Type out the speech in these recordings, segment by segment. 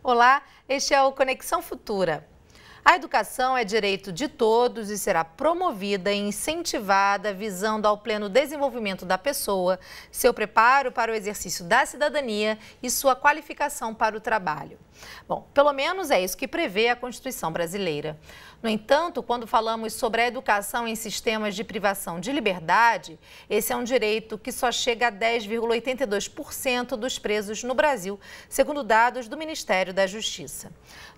Olá, este é o Conexão Futura. A educação é direito de todos e será promovida e incentivada visando ao pleno desenvolvimento da pessoa, seu preparo para o exercício da cidadania e sua qualificação para o trabalho. Bom, pelo menos é isso que prevê a Constituição brasileira. No entanto, quando falamos sobre a educação em sistemas de privação de liberdade, esse é um direito que só chega a 10,82% dos presos no Brasil, segundo dados do Ministério da Justiça.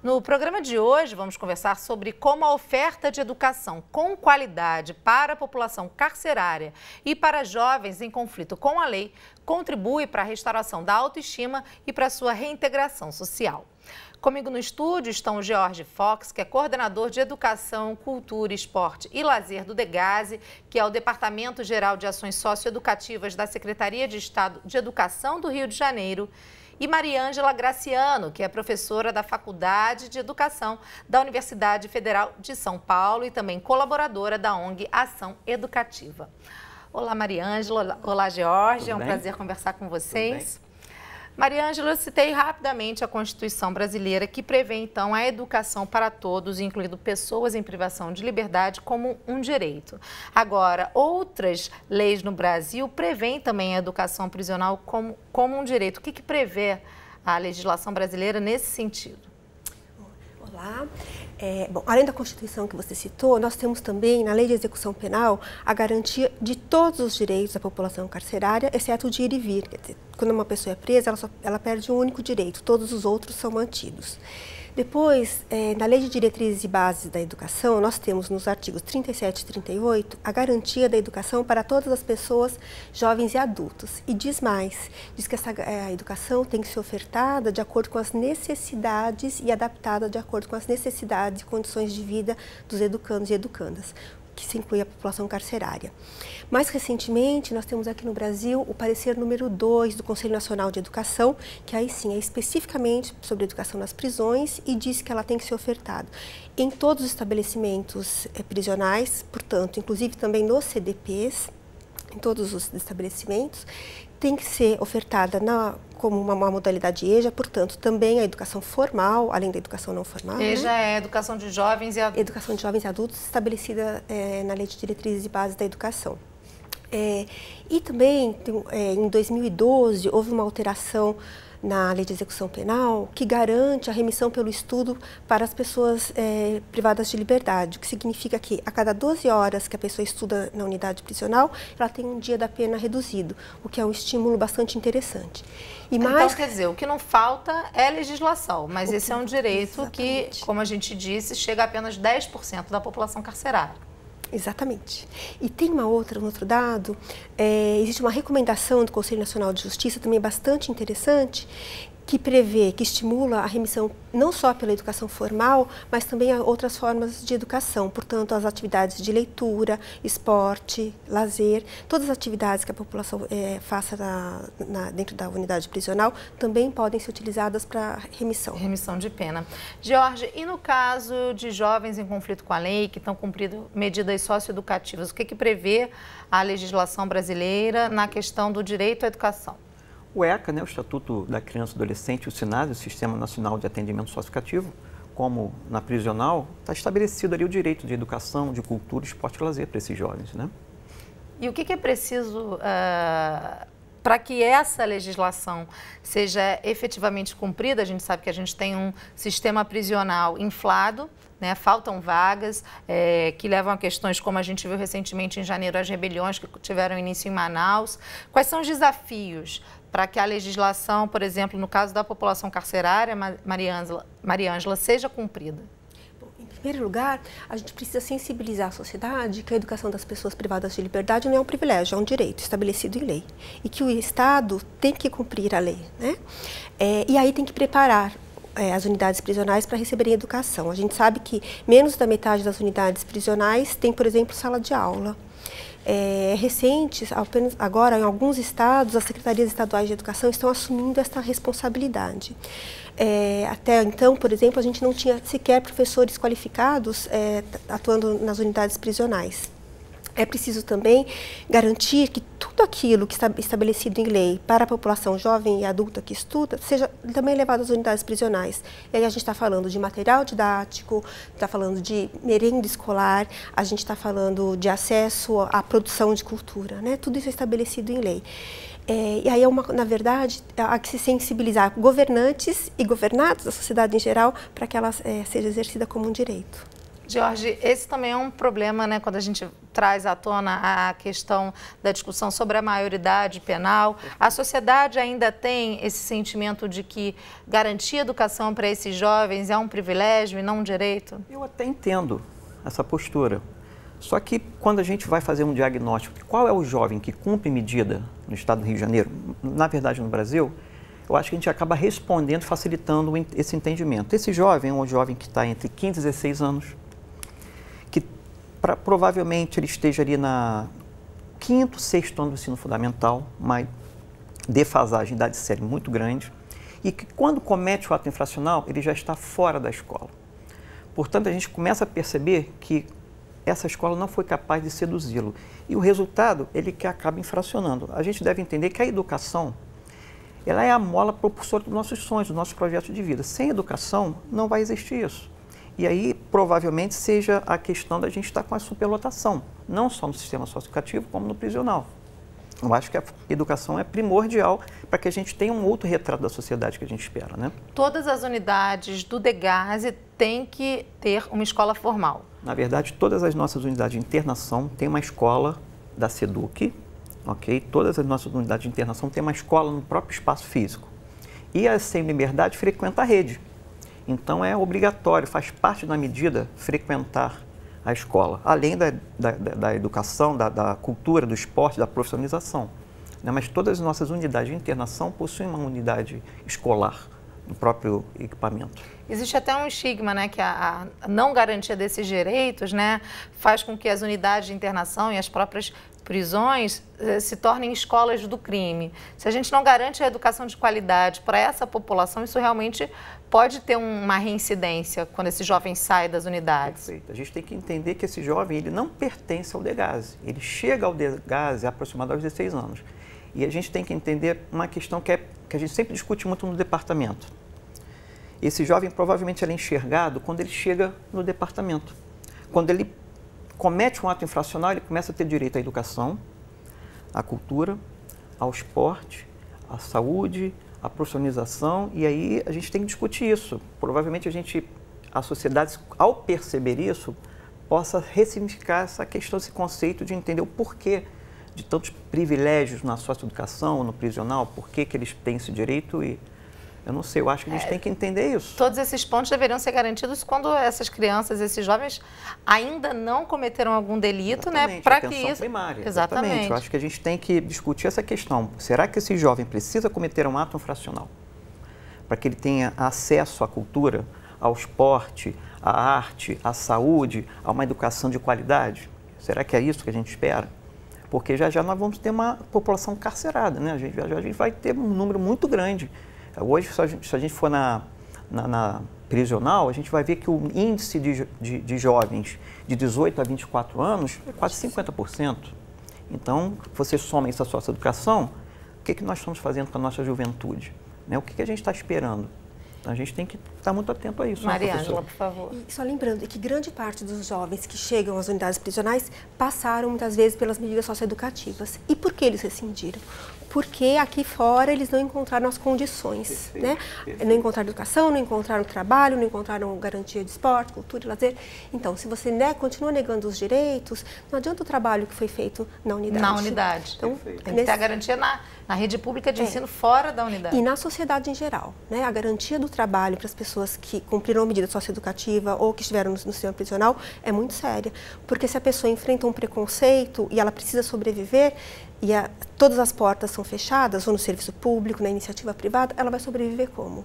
No programa de hoje, vamos conversar sobre como a oferta de educação com qualidade para a população carcerária e para jovens em conflito com a lei contribui para a restauração da autoestima e para a sua reintegração social. Comigo no estúdio estão o George Fox, que é coordenador de Educação, Cultura, Esporte e Lazer do DEGASE, que é o Departamento Geral de Ações Socioeducativas da Secretaria de Estado de Educação do Rio de Janeiro, e Mariângela Graciano, que é professora da Faculdade de Educação da Universidade Federal de São Paulo e também colaboradora da ONG Ação Educativa. Olá, Mariângela. Olá, George. É um prazer conversar com vocês. Mariângela, eu citei rapidamente a Constituição brasileira, que prevê, então, a educação para todos, incluindo pessoas em privação de liberdade, como um direito. Agora, outras leis no Brasil prevêem também a educação prisional como um direito. O que prevê a legislação brasileira nesse sentido? Olá. Bom, além da Constituição que você citou, nós temos também, na Lei de Execução Penal, a garantia de todos os direitos da população carcerária, exceto o de ir e vir. Quer dizer, quando uma pessoa é presa, ela perde um único direito, todos os outros são mantidos. Depois, na Lei de Diretrizes e Bases da Educação, nós temos nos artigos 37 e 38 a garantia da educação para todas as pessoas, jovens e adultos. E diz mais, diz que a educação tem que ser ofertada de acordo com as necessidades e adaptada de acordo com as necessidades e condições de vida dos educandos e educandas, que se inclui a população carcerária. Mais recentemente, nós temos aqui no Brasil o parecer número 2 do Conselho Nacional de Educação, que aí sim é especificamente sobre educação nas prisões e diz que ela tem que ser ofertada em todos os estabelecimentos prisionais, portanto, inclusive também nos CDPs, em todos os estabelecimentos, tem que ser ofertada como uma modalidade EJA, portanto, também a educação formal, além da educação não formal. EJA é educação de jovens e adultos. Educação de jovens e adultos, estabelecida na Lei de Diretrizes e Bases da Educação. E também, em 2012, houve uma alteração na Lei de Execução Penal que garante a remissão pelo estudo para as pessoas privadas de liberdade, o que significa que a cada 12 horas que a pessoa estuda na unidade prisional, ela tem um dia da pena reduzido, o que é um estímulo bastante interessante. Então, quer dizer, o que não falta é legislação, mas esse é um direito que, como a gente disse, chega a apenas 10% da população carcerária. Exatamente. E tem um outro dado, existe uma recomendação do Conselho Nacional de Justiça, também bastante interessante, que prevê, que estimula a remissão não só pela educação formal, mas também a outras formas de educação, portanto, as atividades de leitura, esporte, lazer, todas as atividades que a população faça dentro da unidade prisional também podem ser utilizadas para remissão. Remissão de pena. George, e no caso de jovens em conflito com a lei, que estão cumprindo medidas socioeducativas, o que prevê a legislação brasileira na questão do direito à educação? O ECA, o Estatuto da Criança e Adolescente, o SINASE, o Sistema Nacional de Atendimento Socioeducativo, como na prisional, está estabelecido ali o direito de educação, de cultura, esporte e lazer para esses jovens, né? E o que é preciso para que essa legislação seja efetivamente cumprida? A gente sabe que a gente tem um sistema prisional inflado, né? Faltam vagas que levam a questões como a gente viu recentemente em janeiro, as rebeliões que tiveram início em Manaus. Quais são os desafios para que a legislação, por exemplo, no caso da população carcerária, Mariângela, seja cumprida? Bom, em primeiro lugar, a gente precisa sensibilizar a sociedade que a educação das pessoas privadas de liberdade não é um privilégio, é um direito estabelecido em lei. E que o Estado tem que cumprir a lei, né? E aí tem que preparar as unidades prisionais para receberem educação. A gente sabe que menos da metade das unidades prisionais tem, por exemplo, sala de aula. Recente, apenas agora em alguns estados, as secretarias estaduais de educação estão assumindo esta responsabilidade. Até então, por exemplo, a gente não tinha sequer professores qualificados atuando nas unidades prisionais. É preciso também garantir que tudo aquilo que está estabelecido em lei para a população jovem e adulta que estuda, seja também levado às unidades prisionais. E aí a gente está falando de material didático, está falando de merenda escolar, a gente está falando de acesso à produção de cultura, né? Tudo isso é estabelecido em lei. E aí, na verdade, há que se sensibilizar governantes e governados, a sociedade em geral, para que ela seja exercida como um direito. Jorge, esse também é um problema, né, quando a gente traz à tona a questão da discussão sobre a maioridade penal. A sociedade ainda tem esse sentimento de que garantir educação para esses jovens é um privilégio e não um direito? Eu até entendo essa postura. Só que quando a gente vai fazer um diagnóstico de qual é o jovem que cumpre medida no estado do Rio de Janeiro, na verdade no Brasil, eu acho que a gente acaba respondendo, facilitando esse entendimento. Esse jovem é um jovem que está entre 15 e 16 anos, que provavelmente ele esteja ali na 5º, 6º ano do ensino fundamental, uma defasagem, idade séria muito grande, e que quando comete o ato infracional, ele já está fora da escola. Portanto, a gente começa a perceber que essa escola não foi capaz de seduzi-lo. E o resultado, ele que acaba infracionando. A gente deve entender que a educação, ela é a mola propulsora dos nossos sonhos, dos nossos projetos de vida. Sem educação, não vai existir isso. E aí, provavelmente, seja a questão da gente estar com a superlotação, não só no sistema socioeducativo, como no prisional. Eu acho que a educação é primordial para que a gente tenha um outro retrato da sociedade que a gente espera, né? Todas as unidades do DEGASE têm que ter uma escola formal. Na verdade, todas as nossas unidades de internação têm uma escola da SEDUC, ok? Todas as nossas unidades de internação têm uma escola no próprio espaço físico. E a Sem Liberdade frequenta a rede. Então, é obrigatório, faz parte da medida frequentar a escola, além da educação, da cultura, do esporte, da profissionalização. Né? Mas todas as nossas unidades de internação possuem uma unidade escolar no próprio equipamento. Existe até um estigma, né, que a não garantia desses direitos, né, faz com que as unidades de internação e as próprias prisões se tornem escolas do crime. Se a gente não garante a educação de qualidade para essa população, isso realmente pode ter uma reincidência quando esse jovem sai das unidades. Perfeito. A gente tem que entender que esse jovem ele não pertence ao DEGASE. Ele chega ao DEGASE aproximadamente aos 16 anos. E a gente tem que entender uma questão que a gente sempre discute muito no departamento. Esse jovem provavelmente ele é enxergado quando ele chega no departamento. Quando ele comete um ato infracional, ele começa a ter direito à educação, à cultura, ao esporte, à saúde, à profissionalização, e aí a gente tem que discutir isso. Provavelmente a sociedade, ao perceber isso, possa ressignificar essa questão, esse conceito de entender o porquê de tantos privilégios na socioeducação, no prisional, por que eles têm esse direito e eu não sei, eu acho que a gente tem que entender isso. Todos esses pontos deveriam ser garantidos quando essas crianças, esses jovens ainda não cometeram algum delito, exatamente, né? Para que isso primária. Exatamente. Eu acho que a gente tem que discutir essa questão. Será que esse jovem precisa cometer um ato infracional para que ele tenha acesso à cultura, ao esporte, à arte, à saúde, a uma educação de qualidade? Será que é isso que a gente espera? Porque já nós vamos ter uma população carcerada, né? A gente vai ter um número muito grande. Hoje, se a gente for na prisional, a gente vai ver que o índice de jovens de 18 a 24 anos é quase 50%. Então, você soma isso à sua educação, o que nós estamos fazendo com a nossa juventude? Né? O que a gente está esperando? Então, a gente tem que estar muito atento a isso. Maria Ângela, por favor. E só lembrando que grande parte dos jovens que chegam às unidades prisionais passaram muitas vezes pelas medidas socioeducativas. E por que eles rescindiram? Porque aqui fora eles não encontraram as condições, perfeito, né? Perfeito. Não encontraram educação, não encontraram trabalho, não encontraram garantia de esporte, cultura e lazer. Então, se você continua negando os direitos, não adianta o trabalho que foi feito na unidade. Na unidade. Então, tem que ter a garantia na rede pública de ensino fora da unidade. E na sociedade em geral, né? A garantia do trabalho para as pessoas que cumpriram a medida socioeducativa ou que estiveram no sistema prisional é muito séria. Porque se a pessoa enfrenta um preconceito e ela precisa sobreviver, e todas as portas são fechadas, ou no serviço público, na iniciativa privada, ela vai sobreviver como?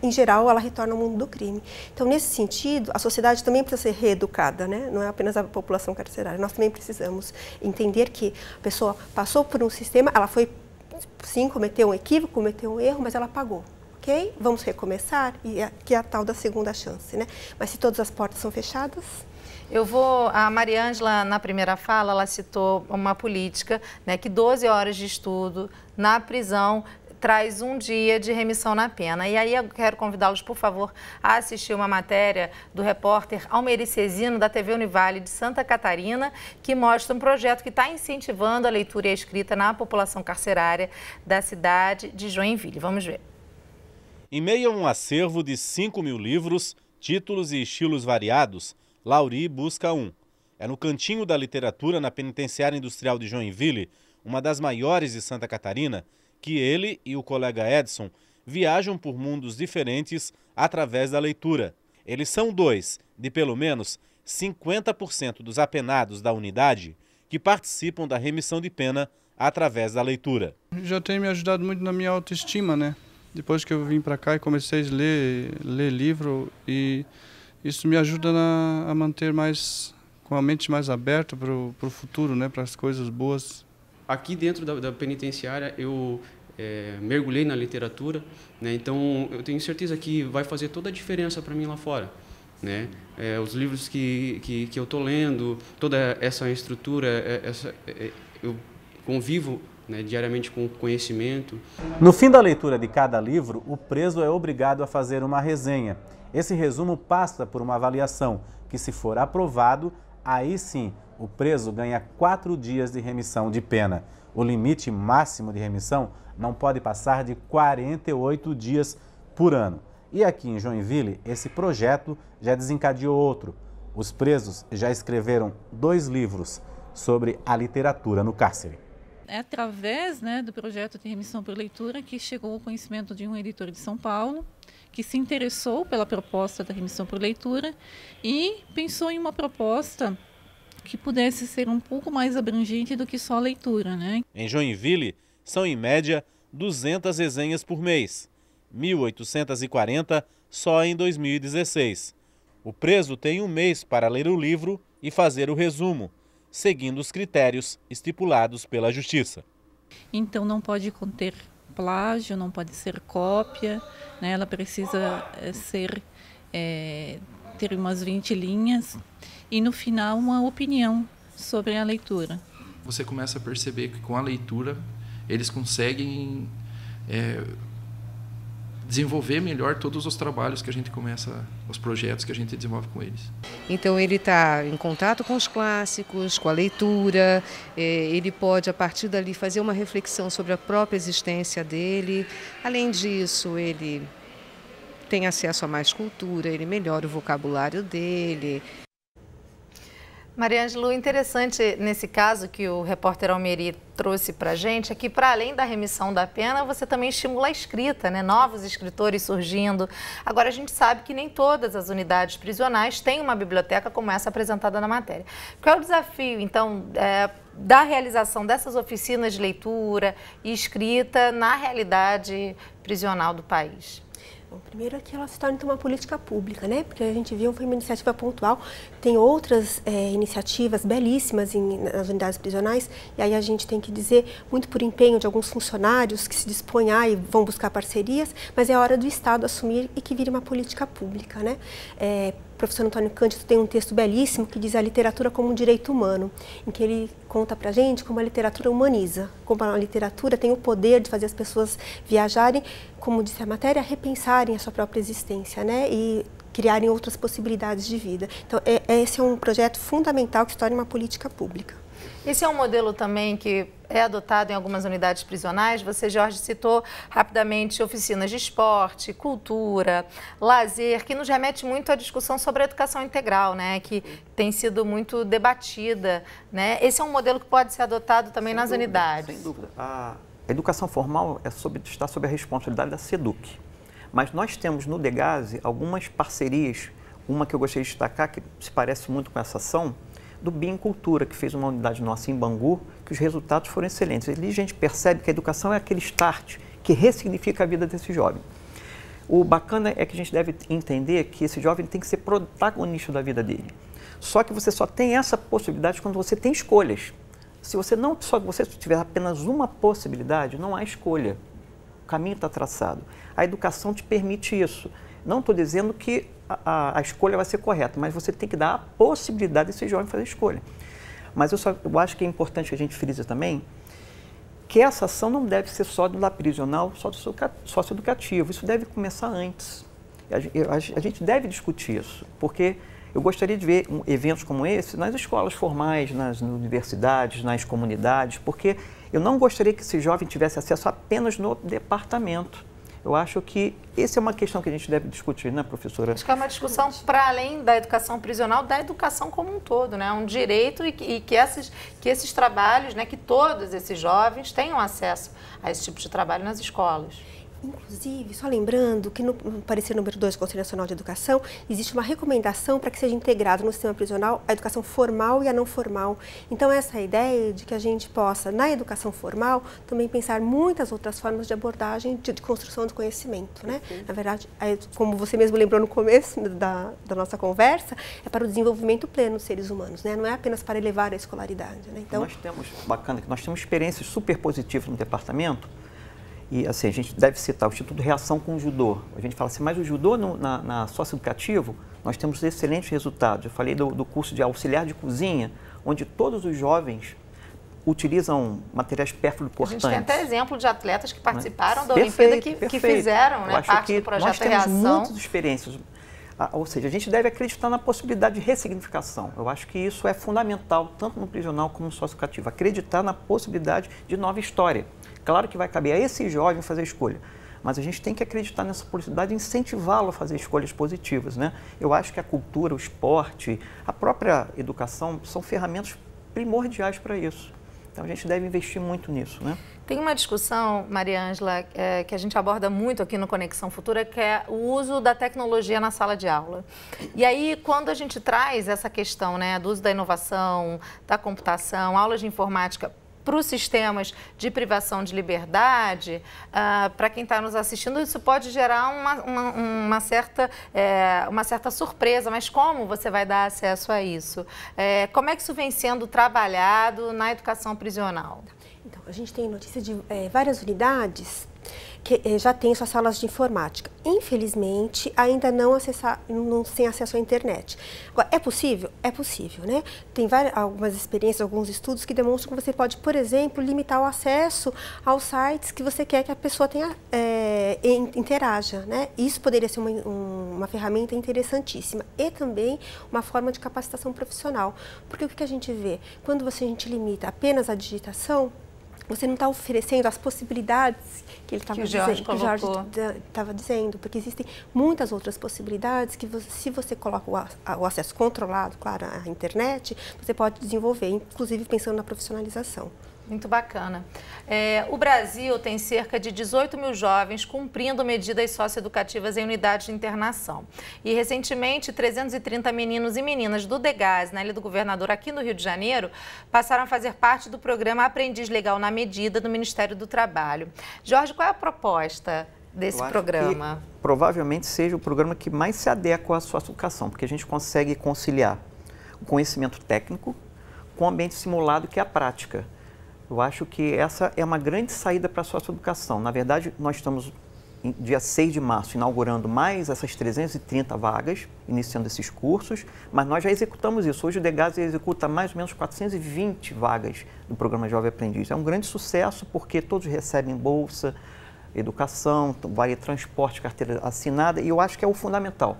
Em geral, ela retorna ao mundo do crime. Então, nesse sentido, a sociedade também precisa ser reeducada, né? Não é apenas a população carcerária. Nós também precisamos entender que a pessoa passou por um sistema, ela foi, sim, cometeu um equívoco, cometeu um erro, mas ela pagou. Ok? Vamos recomeçar, que é a tal da segunda chance, né? Mas se todas as portas são fechadas... A Mariângela, na primeira fala, ela citou uma política, né, que 12 horas de estudo na prisão traz um dia de remissão na pena. E aí eu quero convidá-los, por favor, a assistir uma matéria do repórter Almeri Cezino, da TV Univale de Santa Catarina, que mostra um projeto que está incentivando a leitura e a escrita na população carcerária da cidade de Joinville. Vamos ver. Em meio a um acervo de 5.000 livros, títulos e estilos variados, Lauri busca um. É no Cantinho da Literatura, na Penitenciária Industrial de Joinville, uma das maiores de Santa Catarina, que ele e o colega Edson viajam por mundos diferentes através da leitura. Eles são 2 de pelo menos 50% dos apenados da unidade que participam da remissão de pena através da leitura. Já tem me ajudado muito na minha autoestima, né? Depois que eu vim para cá e comecei a ler livro, e isso me ajuda a manter com a mente mais aberta para o futuro, né? Para as coisas boas. Aqui dentro da penitenciária eu mergulhei na literatura, né? Então eu tenho certeza que vai fazer toda a diferença para mim lá fora, né? Os livros que eu estou lendo, toda essa estrutura, eu convivo, né, diariamente com o conhecimento. No fim da leitura de cada livro, o preso é obrigado a fazer uma resenha. Esse resumo passa por uma avaliação que, se for aprovado, aí sim o preso ganha 4 dias de remissão de pena. O limite máximo de remissão não pode passar de 48 dias por ano. E aqui em Joinville, esse projeto já desencadeou outro. Os presos já escreveram 2 livros sobre a literatura no cárcere. É através, né, do projeto de remissão por leitura que chegou ao conhecimento de um editor de São Paulo, que se interessou pela proposta da remissão por leitura e pensou em uma proposta que pudesse ser um pouco mais abrangente do que só a leitura, né? Em Joinville, são em média 200 resenhas por mês, 1.840 só em 2016. O preso tem um mês para ler o livro e fazer o resumo, seguindo os critérios estipulados pela Justiça. Então não pode conter plágio, não pode ser cópia, né? Ela precisa ter umas 20 linhas e no final uma opinião sobre a leitura. Você começa a perceber que com a leitura eles conseguem desenvolver melhor todos os trabalhos que a gente começa, os projetos que a gente desenvolve com eles. Então ele está em contato com os clássicos, com a leitura, ele pode a partir dali fazer uma reflexão sobre a própria existência dele. Além disso, ele tem acesso a mais cultura, ele melhora o vocabulário dele. Mariângela, o interessante nesse caso que o repórter Almeri trouxe para a gente é que, para além da remissão da pena, você também estimula a escrita, né? Novos escritores surgindo. Agora, a gente sabe que nem todas as unidades prisionais têm uma biblioteca como essa apresentada na matéria. Qual é o desafio, então, da realização dessas oficinas de leitura e escrita na realidade prisional do país? Bom, primeiro é que ela se torna uma política pública, né? Porque a gente viu, foi uma iniciativa pontual, tem outras iniciativas belíssimas nas unidades prisionais, e aí a gente tem que dizer, muito por empenho de alguns funcionários que se dispõem e vão buscar parcerias, mas é hora do Estado assumir e que vire uma política pública, né? O professor Antônio Cândido tem um texto belíssimo que diz a literatura como um direito humano, em que ele conta pra gente como a literatura humaniza, como a literatura tem o poder de fazer as pessoas viajarem, como disse a matéria, repensarem a sua própria existência, né? E criarem outras possibilidades de vida. Então, esse é um projeto fundamental que se torna uma política pública. Esse é um modelo também que é adotado em algumas unidades prisionais. Você, Jorge, citou rapidamente oficinas de esporte, cultura, lazer, que nos remete muito à discussão sobre a educação integral, né? Que tem sido muito debatida, né? Esse é um modelo que pode ser adotado também nas unidades. Sem dúvida. A educação formal está sob a responsabilidade da SEDUC. Mas nós temos no DEGASE algumas parcerias, uma que eu gostaria de destacar, que se parece muito com essa ação, do BIM Cultura, que fez uma unidade nossa em Bangu, que os resultados foram excelentes. Ali a gente percebe que a educação é aquele start que ressignifica a vida desse jovem. O bacana é que a gente deve entender que esse jovem tem que ser protagonista da vida dele. Só que você só tem essa possibilidade quando você tem escolhas. Se você tiver apenas uma possibilidade, não há escolha. O caminho está traçado. A educação te permite isso. Não estou dizendo que a escolha vai ser correta, mas você tem que dar a possibilidade desse jovem fazer a escolha. Mas eu acho que é importante que a gente frise também que essa ação não deve ser só do prisional, só do socioeducativo. Isso deve começar antes. A gente deve discutir isso, porque eu gostaria de ver eventos como esse nas escolas formais, nas universidades, nas comunidades, porque eu não gostaria que esse jovem tivesse acesso apenas no departamento. Eu acho que essa é uma questão que a gente deve discutir, né, professora? Acho que é uma discussão para além da educação prisional, da educação como um todo, né? É um direito e que esses trabalhos, né, que todos esses jovens tenham acesso a esse tipo de trabalho nas escolas. Inclusive, só lembrando que no parecer número 2 do Conselho Nacional de Educação, existe uma recomendação para que seja integrado no sistema prisional a educação formal e a não formal. Então, essa ideia de que a gente possa, na educação formal, também pensar muitas outras formas de abordagem de construção do conhecimento, né? Na verdade, como você mesmo lembrou no começo da nossa conversa, é para o desenvolvimento pleno dos seres humanos, né? Não é apenas para elevar a escolaridade, né? Então, nós temos experiências super positivas no departamento. E assim, a gente deve citar o Instituto Reação com o Judô. A gente fala assim, mas o judô na socioeducativo, nós temos excelentes resultados. Eu falei do curso de auxiliar de cozinha, onde todos os jovens utilizam materiais perfurocortantes. A gente tem até exemplo de atletas que participaram da Olimpíada que fizeram, né, parte do projeto Reação. Nós temos muitas experiências. Ou seja, a gente deve acreditar na possibilidade de ressignificação. Eu acho que isso é fundamental, tanto no prisional como no socioeducativo. Acreditar na possibilidade de nova história. Claro que vai caber a esse jovem fazer a escolha, mas a gente tem que acreditar nessa possibilidade e incentivá-lo a fazer escolhas positivas, né? Eu acho que a cultura, o esporte, a própria educação são ferramentas primordiais para isso. Então a gente deve investir muito nisso, né? Tem uma discussão, Maria Ângela, que a gente aborda muito aqui no Conexão Futura, que é o uso da tecnologia na sala de aula. E aí, quando a gente traz essa questão, né, do uso da inovação, da computação, aulas de informática para os sistemas de privação de liberdade, para quem está nos assistindo, isso pode gerar uma certa surpresa. Mas como você vai dar acesso a isso? Como é que isso vem sendo trabalhado na educação prisional? Então, a gente tem notícia de várias unidades que já têm suas salas de informática. Infelizmente, ainda não têm acesso à internet. Agora, é possível? É possível, né? Tem algumas experiências, alguns estudos que demonstram que você pode, por exemplo, limitar o acesso aos sites que você quer que a pessoa interaja, né? Isso poderia ser uma ferramenta interessantíssima e também uma forma de capacitação profissional. Porque o que a gente vê? Quando a gente limita apenas a digitação, você não está oferecendo as possibilidades que ele estava dizendo, porque existem muitas outras possibilidades que se você coloca o acesso controlado, claro, à internet, você pode desenvolver, inclusive pensando na profissionalização. Muito bacana. O Brasil tem cerca de 18 mil jovens cumprindo medidas socioeducativas em unidades de internação. E, recentemente, 330 meninos e meninas do DEGAS, na Ilha do Governador, aqui no Rio de Janeiro, passaram a fazer parte do programa Aprendiz Legal na Medida do Ministério do Trabalho. Jorge, qual é a proposta desse programa? Que provavelmente seja o programa que mais se adequa à socioeducação, porque a gente consegue conciliar o conhecimento técnico com o ambiente simulado, que é a prática. Eu acho que essa é uma grande saída para a socioeducação. Na verdade, nós estamos, dia 6 de março, inaugurando mais essas 330 vagas, iniciando esses cursos, mas nós já executamos isso. Hoje o DEGAS executa mais ou menos 420 vagas do programa Jovem Aprendiz. É um grande sucesso porque todos recebem bolsa, educação, vale transporte, carteira assinada, e eu acho que é o fundamental.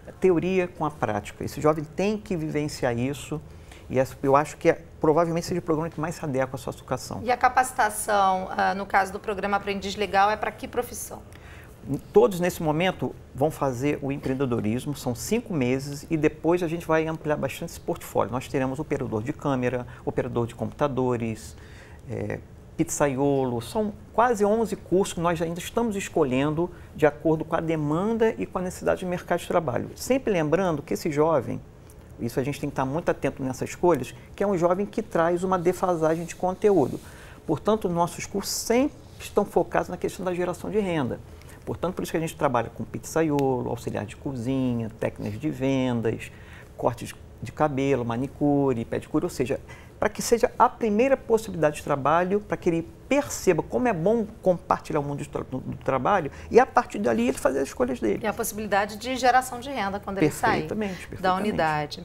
A teoria com a prática. Esse jovem tem que vivenciar isso. E eu acho que provavelmente seja o programa que mais se adequa à sua educação. E a capacitação, no caso do programa Aprendiz Legal, é para que profissão? Todos, nesse momento, vão fazer o empreendedorismo, são 5 meses, e depois a gente vai ampliar bastante esse portfólio. Nós teremos operador de câmera, operador de computadores, pizzaiolo, são quase 11 cursos que nós ainda estamos escolhendo de acordo com a demanda e com a necessidade do mercado de trabalho. Sempre lembrando que esse jovem, isso a gente tem que estar muito atento nessas escolhas, que é um jovem que traz uma defasagem de conteúdo. Portanto, nossos cursos sempre estão focados na questão da geração de renda. Portanto, por isso que a gente trabalha com pizzaiolo, auxiliar de cozinha, técnicas de vendas, cortes de cabelo, manicure, pedicure, ou seja, para que seja a primeira possibilidade de trabalho, para que ele perceba como é bom compartilhar o mundo do trabalho e, a partir dali, ele fazer as escolhas dele. E a possibilidade de geração de renda quando ele sair da unidade.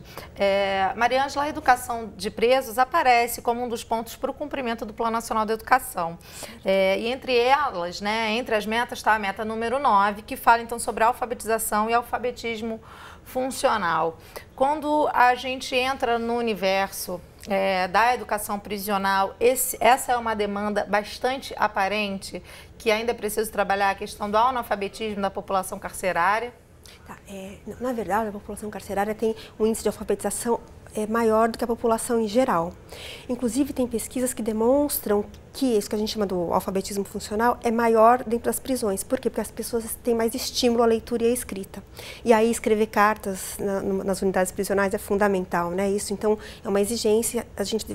Mariângela, a educação de presos aparece como um dos pontos para o cumprimento do Plano Nacional de Educação. E entre elas, né, entre as metas, está a meta número 9, que fala então sobre a alfabetização e alfabetismo funcional. Quando a gente entra no universo da educação prisional, essa é uma demanda bastante aparente, que ainda é preciso trabalhar a questão do analfabetismo da população carcerária? Na verdade, a população carcerária tem um índice de alfabetização maior do que a população em geral. Inclusive, tem pesquisas que demonstram que isso que a gente chama do alfabetismo funcional é maior dentro das prisões. Por quê? Porque as pessoas têm mais estímulo à leitura e à escrita. E aí, escrever cartas nas unidades prisionais é fundamental, né? Isso, então, é uma exigência, a gente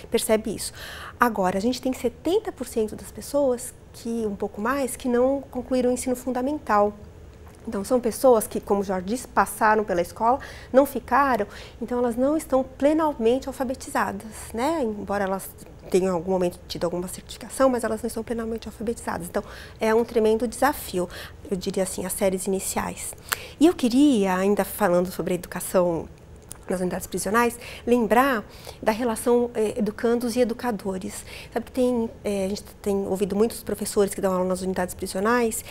percebe isso. Agora, a gente tem 70% das pessoas, um pouco mais, que não concluíram o ensino fundamental. Então, são pessoas que, como o Jorge disse, passaram pela escola, não ficaram, então elas não estão plenamente alfabetizadas, né? Embora elas tenham em algum momento tido alguma certificação, mas elas não estão plenamente alfabetizadas. Então, é um tremendo desafio, eu diria assim, as séries iniciais. E eu queria, ainda falando sobre a educação nas unidades prisionais, lembrar da relação educandos e educadores. Sabe que a gente tem ouvido muitos professores que dão aula nas unidades prisionais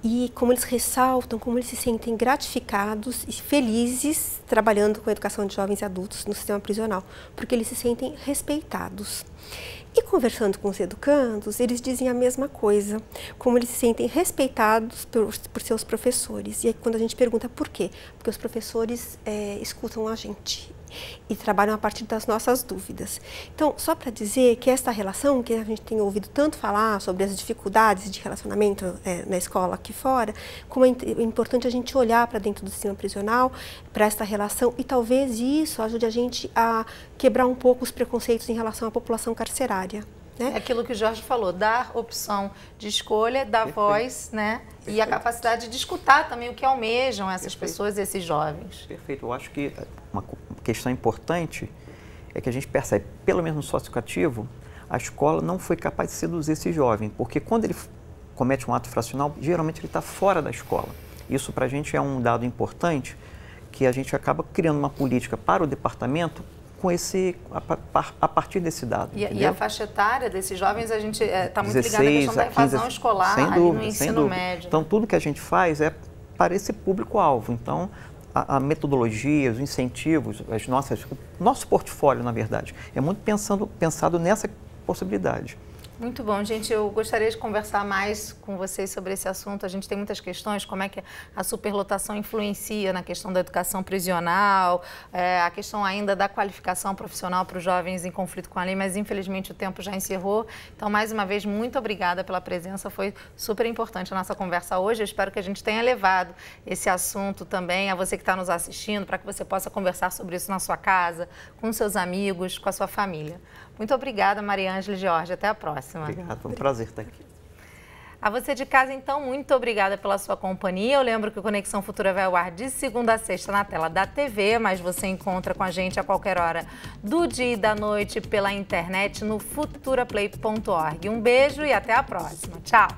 e como eles ressaltam, como eles se sentem gratificados e felizes trabalhando com a educação de jovens e adultos no sistema prisional, porque eles se sentem respeitados. E conversando com os educandos, eles dizem a mesma coisa, como eles se sentem respeitados por seus professores. E aí quando a gente pergunta por quê? Porque os professores escutam a gente e trabalham a partir das nossas dúvidas. Então, só para dizer que esta relação, que a gente tem ouvido tanto falar sobre as dificuldades de relacionamento na escola aqui fora, como é importante a gente olhar para dentro do sistema prisional, para esta relação, e talvez isso ajude a gente a quebrar um pouco os preconceitos em relação à população carcerária. Né? É aquilo que o Jorge falou, dar opção de escolha, dar voz, né? E a capacidade de escutar também o que almejam essas pessoas, esses jovens. Perfeito. Eu acho que uma questão importante é que a gente percebe, pelo menos no socioeducativo, a escola não foi capaz de seduzir esse jovem, porque quando ele comete um ato infracional, geralmente ele está fora da escola. Isso para a gente é um dado importante, que a gente acaba criando uma política para o departamento a partir desse dado. E a faixa etária desses jovens, a gente está muito ligada à questão da evasão escolar, sem dúvida, no ensino médio. Então, tudo que a gente faz é para esse público-alvo. Então, a metodologia, os incentivos, nosso portfólio, na verdade, é muito pensado nessa possibilidade. Muito bom, gente. Eu gostaria de conversar mais com vocês sobre esse assunto. A gente tem muitas questões, como é que a superlotação influencia na questão da educação prisional, a questão ainda da qualificação profissional para os jovens em conflito com a lei, mas infelizmente o tempo já encerrou. Então, mais uma vez, muito obrigada pela presença. Foi super importante a nossa conversa hoje. Eu espero que a gente tenha levado esse assunto também a você que está nos assistindo, para que você possa conversar sobre isso na sua casa, com seus amigos, com a sua família. Muito obrigada, Mariângela e Jorge. Até a próxima. Obrigado, foi um prazer estar aqui. A você de casa, então, muito obrigada pela sua companhia. Eu lembro que o Conexão Futura vai ao ar de segunda a sexta na tela da TV, mas você encontra com a gente a qualquer hora do dia e da noite pela internet no futuraplay.org. Um beijo e até a próxima. Tchau!